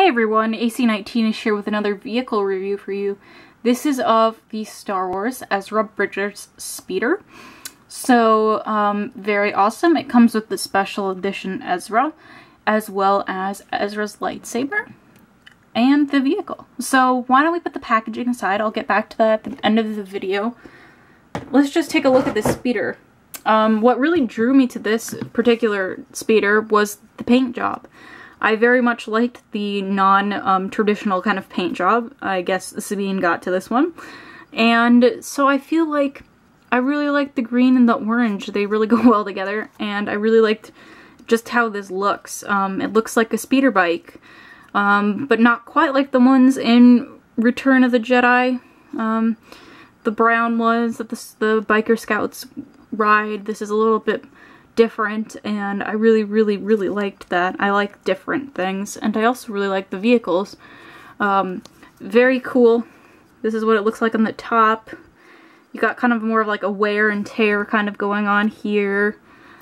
Hey everyone, AC19 is here with another vehicle review for you. This is of the Star Wars Ezra Bridger's speeder. So, very awesome. It comes with the special edition Ezra, as well as Ezra's lightsaber, and the vehicle. So, why don't we put the packaging aside? I'll get back to that at the end of the video. Let's just take a look at this speeder. What really drew me to this particular speeder was the paint job. I very much liked the non-traditional kind of paint job. I guess Sabine got to this one. And so I feel like I really liked the green and the orange. They really go well together. And I really liked just how this looks. It looks like a speeder bike, but not quite like the ones in Return of the Jedi. The brown ones that the biker scouts ride. This is a little bit different, and I really liked that. I like different things, and I also really like the vehicles. Very cool. This is what it looks like on the top. You got kind of more of like a wear and tear kind of going on here.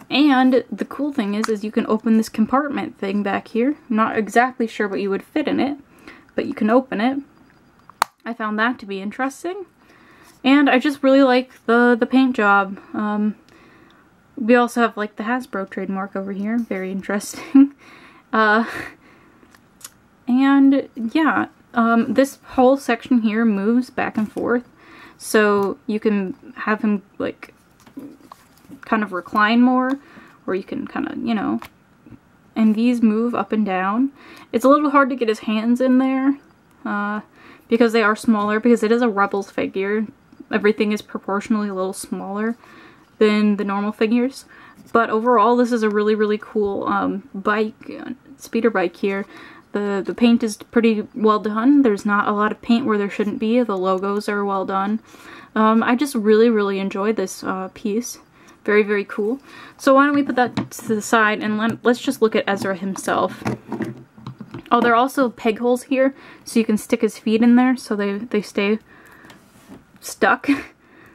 And the cool thing is you can open this compartment thing back here. I'm not exactly sure what you would fit in it, but you can open it. I found that to be interesting. And I just really like the paint job. We also have like the Hasbro trademark over here. Very interesting. And yeah, this whole section here moves back and forth. So you can have him like kind of recline more, or you can kind of, you know, and these move up and down. It's a little hard to get his hands in there because they are smaller, because it is a Rebels figure. Everything is proportionally a little smaller than the normal figures. But overall, this is a really cool speeder bike here. The paint is pretty well done. There's not a lot of paint where there shouldn't be. The logos are well done. I just really enjoyed this piece. Very cool. So why don't we put that to the side and let's just look at Ezra himself. Oh, there are also peg holes here, so you can stick his feet in there so they stay stuck.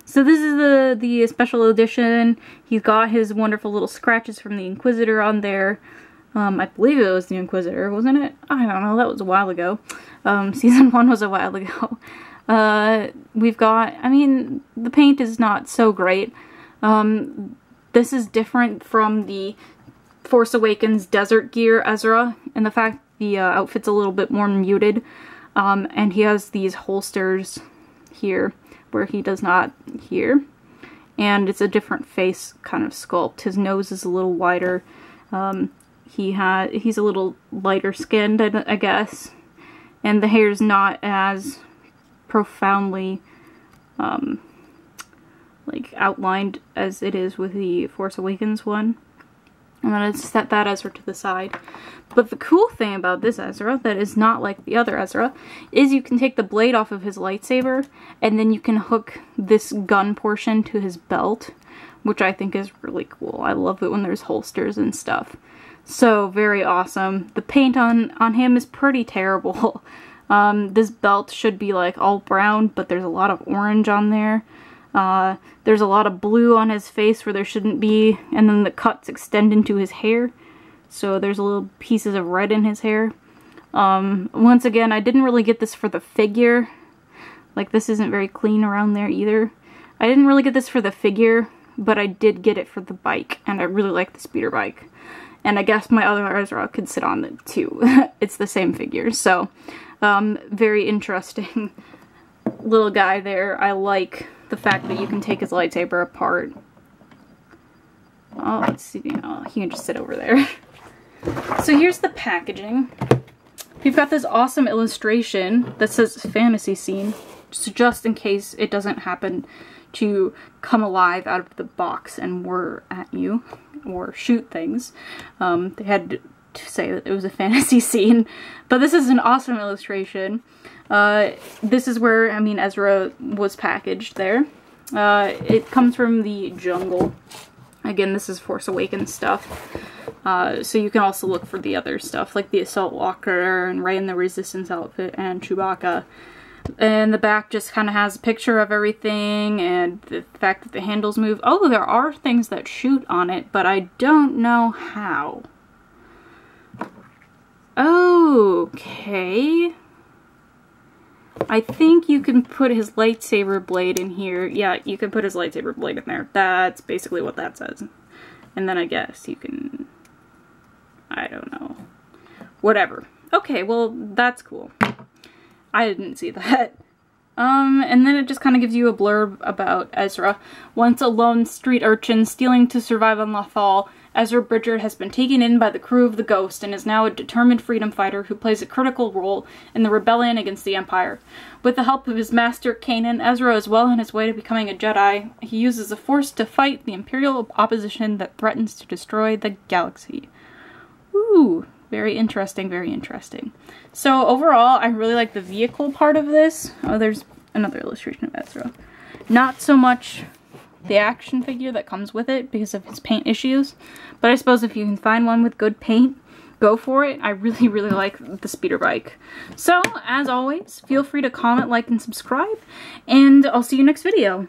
So this is the special edition. He's got his wonderful little scratches from the Inquisitor on there. I believe it was the Inquisitor, wasn't it? I don't know, that was a while ago. Season 1 was a while ago. We've got, I mean, the paint is not so great. This is different from the Force Awakens Desert Gear Ezra, and the fact the outfit's a little bit more muted. And he has these holsters here, where he does not here, and it's a different face kind of sculpt. His nose is a little wider. He's a little lighter skinned, I guess, and the hair's not as profoundly like outlined as it is with the Force Awakens one. I'm gonna set that Ezra to the side. But the cool thing about this Ezra, that is not like the other Ezra, is you can take the blade off of his lightsaber, and then you can hook this gun portion to his belt, which I think is really cool. I love it when there's holsters and stuff. So, very awesome. The paint on him is pretty terrible. This belt should be like all brown, but there's a lot of orange on there. There's a lot of blue on his face where there shouldn't be, and then the cuts extend into his hair. So there's little pieces of red in his hair. Once again, I didn't really get this for the figure. Like, this isn't very clean around there either. I didn't really get this for the figure, but I did get it for the bike, and I really like the speeder bike. And I guess my other Ezra could sit on it too. It's the same figure, so very interesting little guy there. I like the fact that you can take his lightsaber apart. Oh, let's see. Oh, he can just sit over there. So here's the packaging. We've got this awesome illustration that says fantasy scene, just in case it doesn't happen to come alive out of the box and whir at you or shoot things. They had to say that it was a fantasy scene, but this is an awesome illustration. This is where, I mean, Ezra was packaged there. It comes from the jungle. Again, this is Force Awakens stuff. So you can also look for the other stuff, like the Assault Walker and Rey in the Resistance outfit and Chewbacca. And the back just kind of has a picture of everything and the fact that the handles move. Oh, there are things that shoot on it, but I don't know how. Okay. I think you can put his lightsaber blade in here. Yeah, you can put his lightsaber blade in there. That's basically what that says. And then I guess you can... I don't know. Whatever. Okay, well, that's cool. I didn't see that. And then it just kind of gives you a blurb about Ezra. Once a lone street urchin stealing to survive on Lothal, Ezra Bridger has been taken in by the crew of the Ghost and is now a determined freedom fighter who plays a critical role in the rebellion against the Empire. With the help of his master, Kanan, Ezra is well on his way to becoming a Jedi. He uses the Force to fight the Imperial opposition that threatens to destroy the galaxy. Ooh, very interesting, very interesting. So overall, I really like the vehicle part of this. Oh, there's another illustration of Ezra. Not so much the action figure that comes with it because of his paint issues, but I suppose if you can find one with good paint, go for it. I really, really like the speeder bike. So, as always, feel free to comment, like, and subscribe, and I'll see you next video.